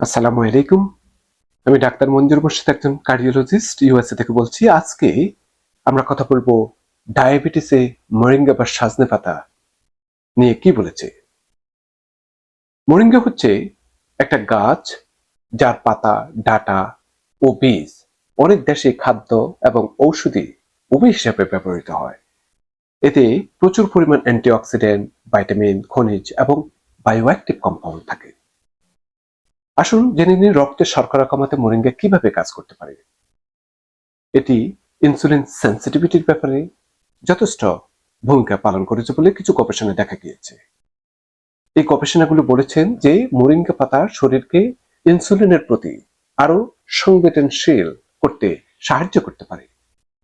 আসসালামু আলাইকুম। আমি ডাক্তার মঞ্জুর মোর্শেদ, একজন কার্ডিওলজিস্ট, ইউএসএ থেকে বলছি। আজকে আমরা কথা বলবো ডায়াবেটিসে মোরিঙ্গা বা সজনে পাতা নিয়ে কি বলেছে। মোরিঙ্গা হচ্ছে একটা গাছ যার পাতা, ডাঁটা ও বীজ অনেক দেশে খাদ্য এবং ঔষধি উভয় হিসেবে ব্যবহৃত হয়। এতে প্রচুর পরিমাণ অ্যান্টিঅক্সিডেন্ট, ভাইটামিন, খনিজ এবং বায়োঅ্যাক্টিভ কম্পাউন্ড থাকে। আসুন জেনে নিন রক্তের শর্করা কমাতে মোরিঙ্গা কিভাবে কাজ করতে পারে। এটি ইনসুলিন সেন্সিটিভিটির ব্যাপারে যথেষ্ট ভূমিকা পালন করেছে বলে কিছু গবেষণায় দেখা গিয়েছে। এই গবেষণাগুলো বলেছেন যে মোরিঙ্গা পাতা শরীরকে ইনসুলিনের প্রতি আরো সংবেদনশীল করতে সাহায্য করতে পারে,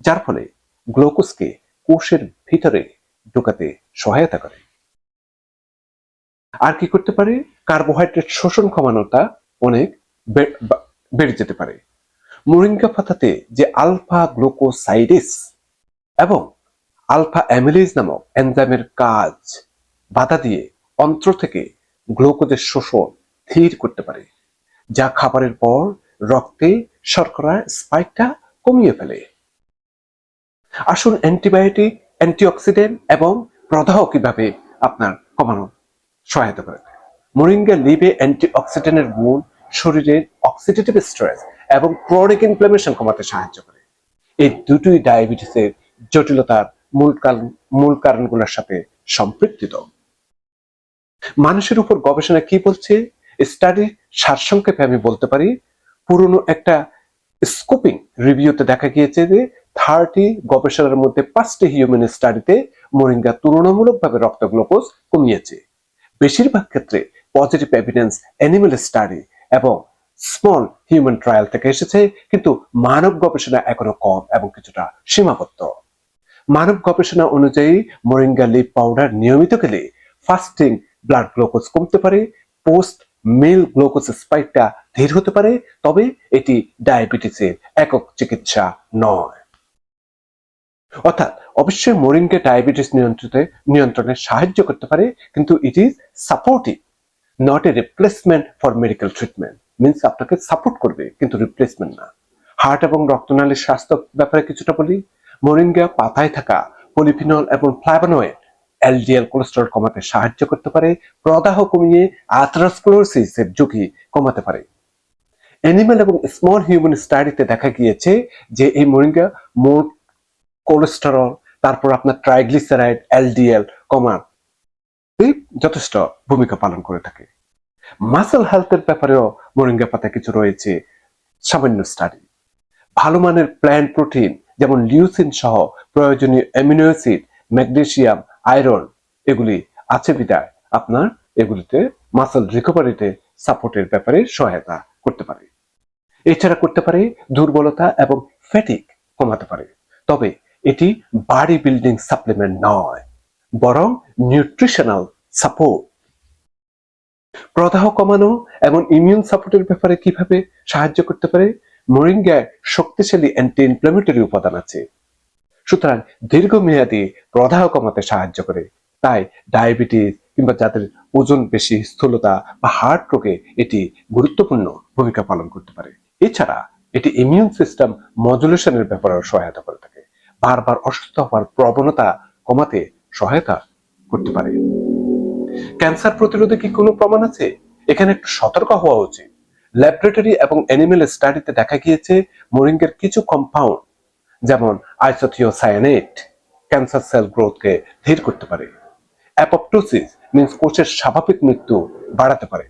যার ফলে গ্লুকোজকে কোষের ভিতরে ঢোকাতে সহায়তা করে। আর কি করতে পারে? কার্বোহাইড্রেট শোষণ কমানোটা অনেক বেড়ে যেতে পারে। মোরিঙ্গা পাতাতে যে আলফা গ্লুকোসাইডেস এবং আলফা অ্যামিলেজ নামক এনজাইমের কাজ বাধা দিয়ে অন্ত্র থেকে গ্লুকোজের শোষণ ধীর করতে পারে, যা খাবারের পর রক্তে শর্করার স্পাইকটা কমিয়ে ফেলে। আসুন অ্যান্টিবায়োটিক, অ্যান্টিঅক্সিডেন্ট এবং প্রদাহ কিভাবে আপনার কমানো সহায়তা করে। মোরিঙ্গা লিভে অ্যান্টিঅক্সিডেন্টের গুণ শরীরের অক্সিডেটিভ স্ট্রেস এবং ক্রনিক ইনফ্লামেশন কমাতে সাহায্য করে। এই দুটোই ডায়াবেটিসের জটিলতার মূল কারণগুলোর সাথে সম্পৃক্ত। মানুষের উপর গবেষণা কি বলছে? স্টাডি সারসংক্ষেপে আমি বলতে পারি, পুরনো একটা স্কোপিং রিভিউতে দেখা গিয়েছে যে 30 গবেষণার মধ্যে 5টি হিউম্যান স্টাডিতে মোরিঙ্গা তুলনামূলকভাবে রক্ত গ্লুকোজ কমিয়েছে। বেশিরভাগ ক্ষেত্রে পজিটিভ এভিডেন্স অ্যানিমেল স্টাডি এবং স্মল হিউম্যান ট্রায়াল থেকে এসেছে, কিন্তু মানব গবেষণা এখনো কম এবং কিছুটা সীমাবদ্ধ। মানব গবেষণা অনুযায়ী মোরিঙ্গা লিভ পাউডার নিয়মিত খেলে ফাস্টিং ব্লাড গ্লুকোজ কমতে পারে, পোস্ট মিল গ্লুকোজ স্পাইকটা ধীর হতে পারে, তবে এটি ডায়াবেটিসের একক চিকিৎসা নয়। অর্থাৎ অবশ্যই মোরিঙ্গা ডায়াবেটিস নিয়ন্ত্রণে সাহায্য করতে পারে, কিন্তু it is supportive, not a replacement for medical treatment. Means আপনাকে সাপোর্ট করবে কিন্তু রিপ্লেসমেন্ট না। হার্ট এবং রক্তনালীর স্বাস্থ্য ব্যাপারে কিছুটা বলি। মোরিঙ্গা পাতায় থাকা পলিফিনল এবং ফ্লাভোনয়েড এলডিএল কোলেস্টেরল কমাতে সাহায্য করতে পারে, প্রদাহ কমিয়ে আথেরোস্ক্লেরোসিসের ঝুঁকি কমাতে পারে। অ্যানিমেল এবং স্মল হিউম্যান স্টাডিতে দেখা গিয়েছে যে এই মোরিঙ্গা মোট কোলেস্টেরল, তারপর আপনার ট্রাইগ্লিসারাইড, এলডিএল কমার যথেষ্ট ভূমিকা পালন করে থাকে। মাসেল হেলথের ব্যাপারেও মোরিঙ্গা পাতা কিছু রয়েছে সামান্য স্টাডি। ভালো মানের প্ল্যান্ট প্রোটিন যেমন লিউসিন সহ প্রয়োজনীয় অ্যামিনো অ্যাসিড, ম্যাগনেসিয়াম, আয়রন এগুলি আছে বিদায় আপনার এগুলিতে মাসেল রিকভারিতে সাপোর্টের ব্যাপারে সহায়তা করতে পারে। এছাড়া করতে পারে দুর্বলতা এবং ফ্যাটিক কমাতে পারে। তবে এটি বডি বিল্ডিং সাপ্লিমেন্ট নয়, বরং নিউট্রিশনাল সাপোর্ট। প্রদাহ কমানো এবং ইমিউন সাপোর্টের ব্যাপারে কিভাবে সাহায্য করতে পারে? মোরিঙ্গায় শক্তিশালী অ্যান্টি ইনফ্ল্যামেটরি উপাদান আছে, সুতরাং দীর্ঘমেয়াদী প্রদাহ কমাতে সাহায্য করে। তাই ডায়াবেটিস কিংবা যাদের ওজন বেশি, স্থূলতা বা হার্ট রোগে এটি গুরুত্বপূর্ণ ভূমিকা পালন করতে পারে। এছাড়া এটি ইমিউন সিস্টেম মডুলেশনের ব্যাপারেও সহায়তা করে থাকে, বারবার অসুস্থ হওয়ার প্রবণতা কমাতে সহায়তা করতে পারে। ক্যান্সার প্রতিরোধে কি কোনো প্রমাণ আছে? এখানে একটু সতর্ক হওয়া উচিত। ল্যাবরেটরি এবং অ্যানিমেল স্টাডিতে দেখা গিয়েছে মোরিঙ্গার কিছু কম্পাউন্ড যেমন আইসোথিওসায়ানেট ক্যান্সার সেল গ্রোথকে ধীর করতে পারে। অ্যাপোপ্টোসিস মিন্স কোষের স্বাভাবিক মৃত্যু বাড়াতে পারে,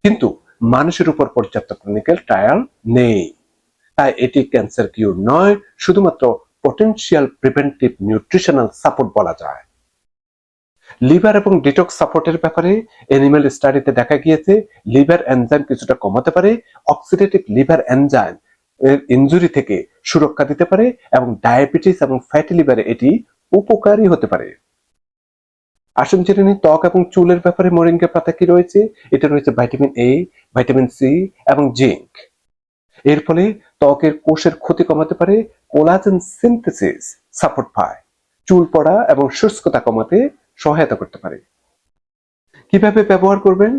কিন্তু মানুষের উপর পর্যাপ্ত ক্লিনিক্যাল ট্রায়াল নেই। তাই এটি ক্যান্সার কিউর নয়, শুধুমাত্র পটেনশিয়াল প্রিভেন্টিভ নিউট্রিশনাল সাপোর্ট বলা যায়। লিভার এবং ডিটক্স সাপোর্টের ব্যাপারে অ্যানিমেল স্টাডিতে দেখা গিয়েছে লিভার এনজাইম কিছুটা কমাতে পারে, অক্সিডেটিভ লিভার এনজাইম এর ইনজুরি থেকে সুরক্ষা দিতে পারে এবং ডায়াবেটিস এবং ফ্যাটি লিভারে এটি উপকারী হতে পারে। আসুন জেনে নিই ত্বক এবং চুলের ব্যাপারে মোরিঙ্গা পাতা কি রয়েছে। এটা রয়েছে ভাইটামিন এ, ভাইটামিন সি এবং জিঙ্ক। এর ফলে ত্বকের কোষের ক্ষতি কমাতে পারে, কোলাজেন সিনথেসিস সাপোর্ট পায়, চুল পড়া এবং শুষ্কতা কমাতে সহায়তা করতে পারে। কিভাবে ব্যবহার করবেন?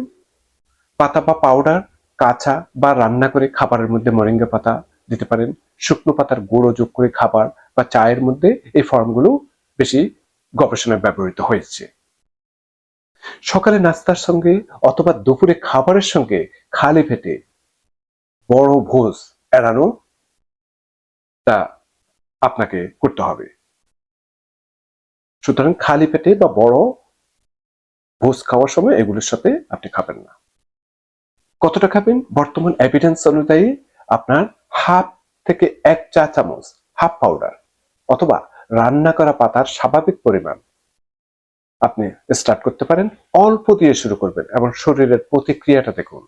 পাতা বা পাউডার কাঁচা বা রান্না করে খাবারের মধ্যে মোরিঙ্গা পাতা দিতে পারেন, শুকনো পাতার গুঁড়ো যোগ করে খাবার বা চায়ের মধ্যে এই ফর্মগুলো বেশি গবেষণায় ব্যবহৃত হয়েছে। সকালে নাস্তার সঙ্গে অথবা দুপুরে খাবারের সঙ্গে খালি পেটে বড় ভোজ এড়ানো তা আপনাকে করতে হবে। সুতরাং খালি পেটে বা বড় ভোজ খাওয়ার সময় এগুলোর সাথে আপনি খাবেন না। কতটা খাবেন? বর্তমান এভিডেন্স অনুযায়ী আপনার হাফ থেকে 1 চা চামচ হাফ পাউডার অথবা রান্না করা পাতার স্বাভাবিক পরিমাণ আপনি স্টার্ট করতে পারেন। অল্প দিয়ে শুরু করবেন এবং শরীরের প্রতিক্রিয়াটা দেখুন।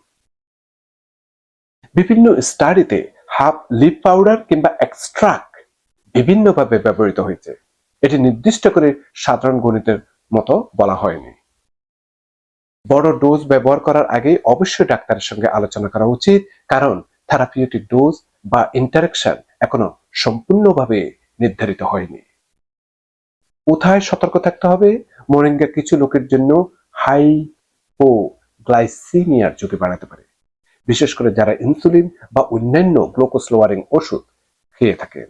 বিভিন্ন স্টাডিতে হাফ লিপ পাউডার কিংবা এক্সট্রাক্ট বিভিন্নভাবে ব্যবহৃত হয়েছে। এটি নির্দিষ্ট করে সাধারণ গণিতের মতো বলা হয়নি। বড় ডোজ ব্যবহার করার আগে অবশ্যই ডাক্তারের সঙ্গে আলোচনা করা উচিত, কারণ থেরাপিউটিক ডোজ বা ইন্টারেকশন এখনো সম্পূর্ণভাবে নির্ধারিত হয়নি। কোথায় সতর্ক থাকতে হবে? মোরিঙ্গা কিছু লোকের জন্য হাইপোগ্লাইসিমিয়ার ঝুঁকি বাড়াতে পারে, বিশেষ করে যারা ইনসুলিন বা অন্যান্য গ্লুকোজ লোয়ারিং ওষুধ খেয়ে থাকেন।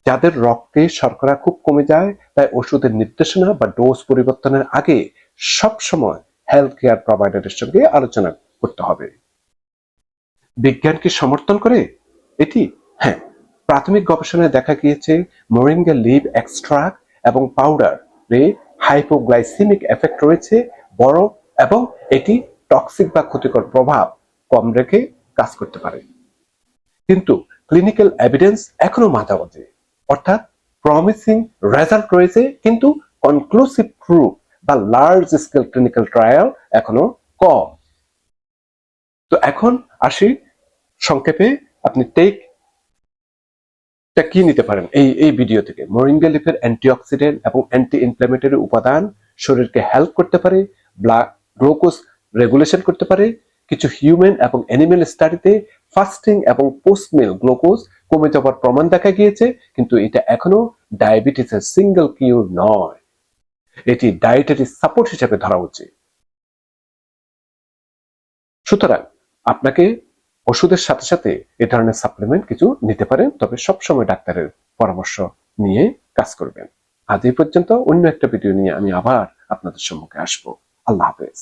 যাদের রক্তে শর্করা খুব কমে যায়, তাই ওষুধের নির্দেশনা বা ডোজ পরিবর্তনের আগে সবসময় হেলথ কেয়ার প্রোভাইডারের সঙ্গে আলোচনা করতে হবে। বিজ্ঞান কি সমর্থন করে এটি? হ্যাঁ, প্রাথমিক গবেষণায় দেখা গিয়েছে মোরিঙ্গা লিভ এক্সট্রাক্ট এবং পাউডারে হাইপোগ্লাইসেমিক এফেক্ট রয়েছে বড়, এবং এটি টক্সিক বা ক্ষতিকর প্রভাব কম রেখে কাজ করতে পারে। কিন্তু ক্লিনিক্যাল এভিডেন্স এখনো মাঝামাঝি, অর্থাৎ প্রমিসিং রেজাল্ট রয়েছে কিন্তু কনক্লুসিভ প্রুফ বা লার্জ স্কেল ক্লিনিক্যাল ট্রায়াল এখনো কম। তো এখন আসি সংক্ষেপে আপনি টেকটা কি নিতে পারেন এই ভিডিও থেকে। মোরিঙ্গা লিফের অ্যান্টিঅক্সিডেন্ট এবং অ্যান্টি ইনফ্ল্যামেটরি উপাদান শরীরকে হেল্প করতে পারে, ব্লাড গ্লুকোজ রেগুলেশন করতে পারে। কিছু হিউম্যান এবং অ্যানিমেল স্টাডিতে ফাস্টিং এবং পোস্ট মিল গ্লুকোজ কমে যাওয়ার প্রমাণ দেখা গিয়েছে, কিন্তু এটা এখনো ডায়াবেটিসের সিঙ্গেল কিউর নয়। এটি ডায়েটারি সাপোর্ট হিসেবে ধরা উচিত। সুতরাং আপনাকে ওষুধের সাথে সাথে এ ধরনের সাপ্লিমেন্ট কিছু নিতে পারেন, তবে সবসময় ডাক্তারের পরামর্শ নিয়ে কাজ করবেন। আজ এই পর্যন্ত। অন্য একটা ভিডিও নিয়ে আমি আবার আপনাদের সম্মুখে আসবো। আল্লাহ হাফেজ।